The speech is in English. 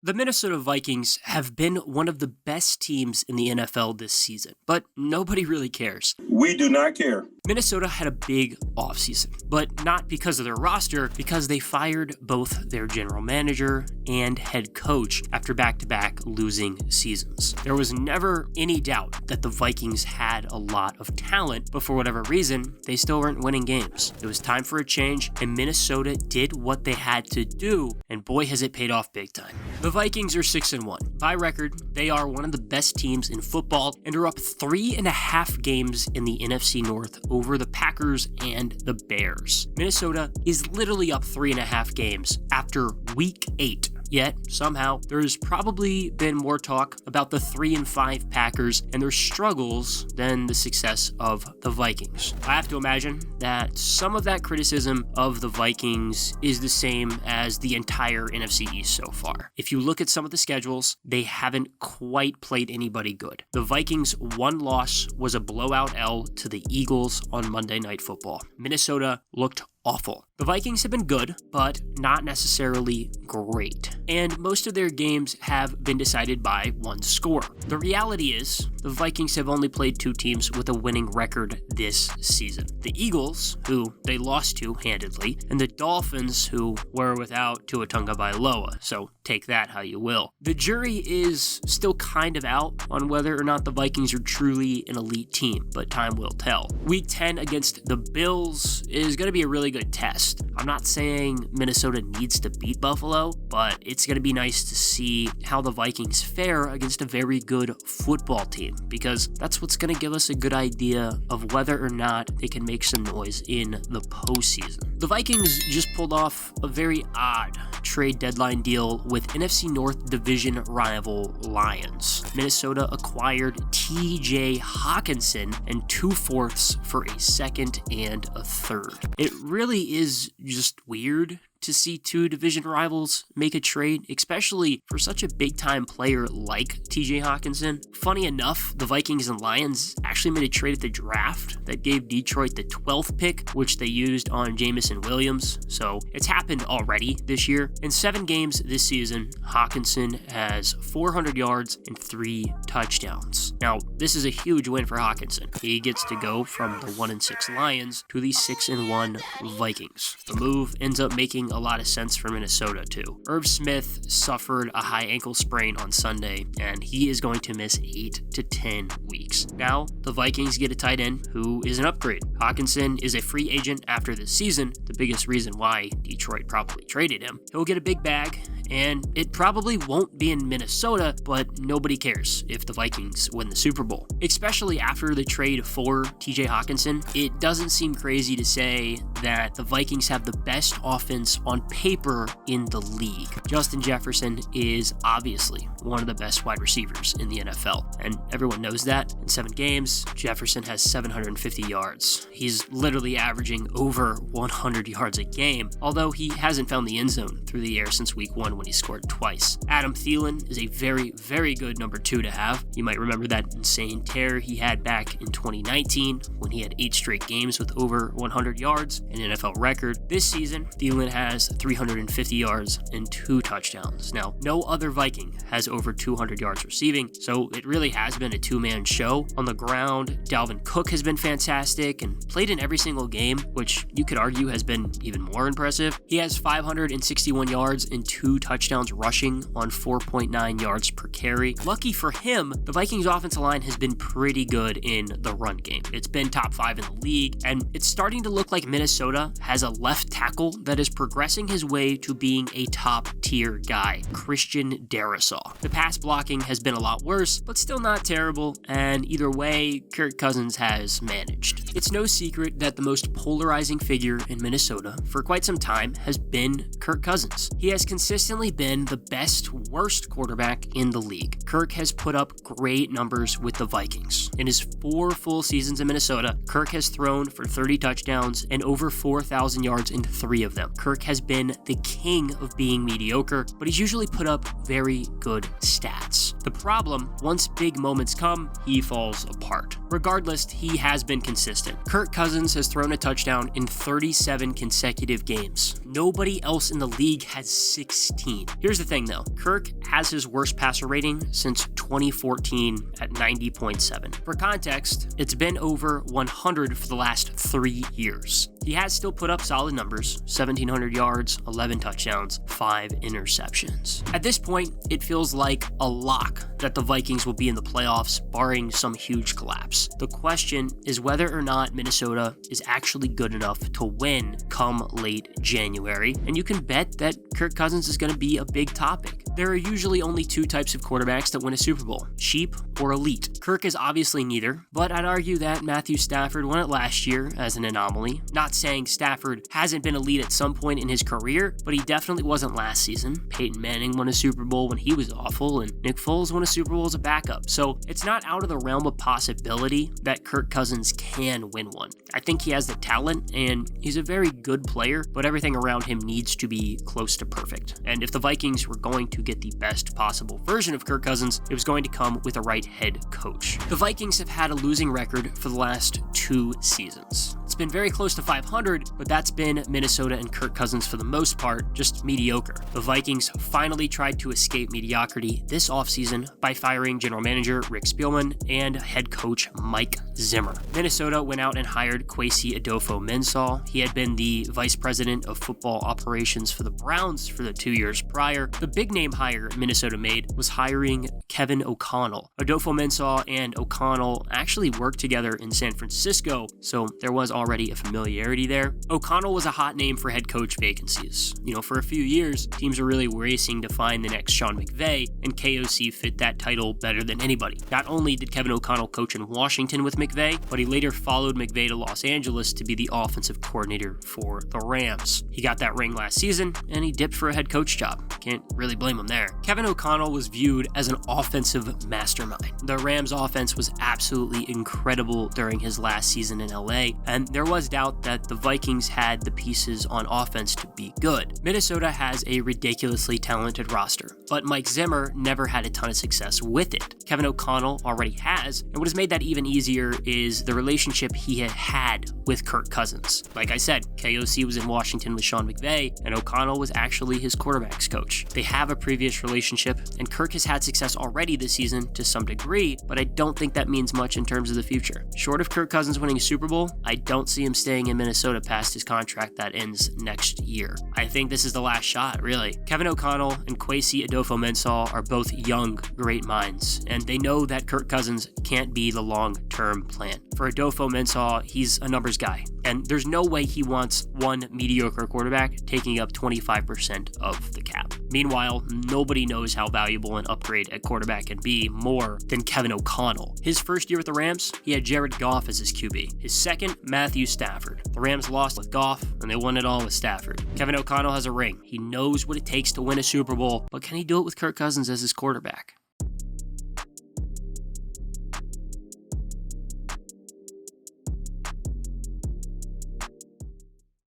The Minnesota Vikings have been one of the best teams in the NFL this season, but nobody really cares. We do not care. Minnesota had a big offseason, but not because of their roster, because they fired both their general manager and head coach after back-to-back losing seasons. There was never any doubt that the Vikings had a lot of talent, but for whatever reason, they still weren't winning games. It was time for a change, and Minnesota did what they had to do, and boy has it paid off big time. The Vikings are 6-1. By record, they are one of the best teams in football and are up 3.5 games in the NFC North over the Packers and the Bears. Minnesota is literally up 3.5 games after week 8. Yet, somehow, there's probably been more talk about the 3-5 Packers and their struggles than the success of the Vikings. I have to imagine that some of that criticism of the Vikings is the same as the entire NFC East so far. If you look at some of the schedules, they haven't quite played anybody good. The Vikings' one loss was a blowout L to the Eagles on Monday Night Football. Minnesota looked awful. The Vikings have been good, but not necessarily great. And most of their games have been decided by one score. The reality is, the Vikings have only played 2 teams with a winning record this season. The Eagles, who they lost to handedly, and the Dolphins, who were without Tua Tagovailoa, so take that how you will. The jury is still kind of out on whether or not the Vikings are truly an elite team, but time will tell. Week 10 against the Bills is going to be a really good test. I'm not saying Minnesota needs to beat Buffalo, but it's going to be nice to see how the Vikings fare against a very good football team, because that's what's going to give us a good idea of whether or not they can make some noise in the postseason. The Vikings just pulled off a very odd trade deadline deal with NFC North division rival Lions. Minnesota acquired TJ Hawkinson and 2/4 for a second and a third. It really is just weird to see 2 division rivals make a trade, especially for such a big-time player like TJ Hawkinson. Funny enough, the Vikings and Lions actually made a trade at the draft that gave Detroit the 12th pick, which they used on Jamison Williams, so it's happened already this year. In 7 games this season, Hawkinson has 400 yards and 3 touchdowns. Now, this is a huge win for Hawkinson. He gets to go from the 1-6 Lions to the 6-1 Vikings. The move ends up making a lot of sense for Minnesota too. Irv Smith suffered a high ankle sprain on Sunday, and he is going to miss 8 to 10 weeks. Now, the Vikings get a tight end who is an upgrade. Hawkinson is a free agent after this season, the biggest reason why Detroit probably traded him. He'll get a big bag, and it probably won't be in Minnesota, but nobody cares if the Vikings win the Super Bowl. Especially after the trade for TJ Hawkinson, it doesn't seem crazy to say that the Vikings have the best offense on paper in the league. Justin Jefferson is obviously one of the best wide receivers in the NFL, and everyone knows that. In 7 games, Jefferson has 750 yards. He's literally averaging over 100 yards a game, although he hasn't found the end zone through the air since week 1 when he scored twice. Adam Thielen is a very, very good number 2 to have. You might remember that insane tear he had back in 2019 when he had 8 straight games with over 100 yards, an NFL record. This season, Thielen has 350 yards and 2 touchdowns. Now, no other Viking has over 200 yards receiving, so it really has been a 2-man show. On the ground, Dalvin Cook has been fantastic and played in every single game, which you could argue has been even more impressive. He has 561 yards and 2 touchdowns rushing on 4.9 yards per carry. Lucky for him, the Vikings offensive line has been pretty good in the run game. It's been top 5 in the league, and it's starting to look like Minnesota has a left tackle that is progressing his way to being a top-tier guy, Christian Darrisaw. The pass blocking has been a lot worse, but still not terrible, and either way, Kirk Cousins has managed. It's no secret that the most polarizing figure in Minnesota for quite some time has been Kirk Cousins. He has consistently been the best worst quarterback in the league. Kirk has put up great numbers with the Vikings. In his 4 full seasons in Minnesota, Kirk has thrown for 30 touchdowns and over 4,000 yards in 3 of them. Kirk has been the king of being mediocre, but he's usually put up very good stats. The problem, once big moments come, he falls apart. Regardless, he has been consistent. Kirk Cousins has thrown a touchdown in 37 consecutive games. Nobody else in the league has 16. 2015. Here's the thing though, Kirk has his worst passer rating since 2014 at 90.7. For context, it's been over 100 for the last 3 years. He has still put up solid numbers, 1,700 yards, 11 touchdowns, 5 interceptions. At this point, it feels like a lock that the Vikings will be in the playoffs, barring some huge collapse. The question is whether or not Minnesota is actually good enough to win come late January, and you can bet that Kirk Cousins is going to be a big topic. There are usually only two types of quarterbacks that win a Super Bowl, cheap or elite. Kirk is obviously neither, but I'd argue that Matthew Stafford won it last year as an anomaly. Not saying Stafford hasn't been elite at some point in his career, but he definitely wasn't last season. Peyton Manning won a Super Bowl when he was awful, and Nick Foles won a Super Bowl as a backup. So it's not out of the realm of possibility that Kirk Cousins can win one. I think he has the talent, and he's a very good player, but everything around him needs to be close to perfect. And if the Vikings were going to get the best possible version of Kirk Cousins, it was going to come with the right head coach. The Vikings have had a losing record for the last 2 seasons. It's been very close to 500, but that's been Minnesota and Kirk Cousins for the most part, just mediocre. The Vikings finally tried to escape mediocrity this offseason by firing general manager Rick Spielman and head coach Mike Zimmer. Minnesota went out and hired Kwesi Adofo-Mensah. He had been the vice president of football operations for the Browns for the 2 years prior. The big name hire Minnesota made was hiring Kevin O'Connell. Adofo-Mensah and O'Connell actually worked together in San Francisco, so there was already a familiarity there. O'Connell was a hot name for head coach vacancies. For a few years, teams were really racing to find the next Sean McVay, and KOC fit that title better than anybody. Not only did Kevin O'Connell coach in Washington with McVay, but he later followed McVay to Los Angeles to be the offensive coordinator for the Rams. He got that ring last season, and he dipped for a head coach job. Can't really blame him there. Kevin O'Connell was viewed as an offensive mastermind. The Rams offense was absolutely incredible during his last season in LA, and there was doubt that the Vikings had the pieces on offense to be good. Minnesota has a ridiculously talented roster, but Mike Zimmer never had a ton of success with it. Kevin O'Connell already has, and what has made that even easier is the relationship he had with Kirk Cousins. Like I said, KOC was in Washington with Sean McVay, and O'Connell was actually his quarterback's coach. They have a previous relationship, and Kirk has had success already this season to some degree, but I don't think that means much in terms of the future. Short of Kirk Cousins winning a Super Bowl, I don't see him staying in Minnesota past his contract that ends next year. I think this is the last shot, really. Kevin O'Connell and Kwesi Adofo-Mensah are both young, great minds, and they know that Kirk Cousins can't be the long-term plan. For Adofo-Mensah, he's a numbers guy, and there's no way he wants one mediocre quarterback taking up 25% of the cap. Meanwhile, nobody knows how valuable an upgrade at quarterback can be more than Kevin O'Connell. His first year with the Rams, he had Jared Goff as his QB. His second, Matthew Stafford. The Rams lost with Goff, and they won it all with Stafford. Kevin O'Connell has a ring. He knows what it takes to win a Super Bowl, but can he do it with Kirk Cousins as his quarterback?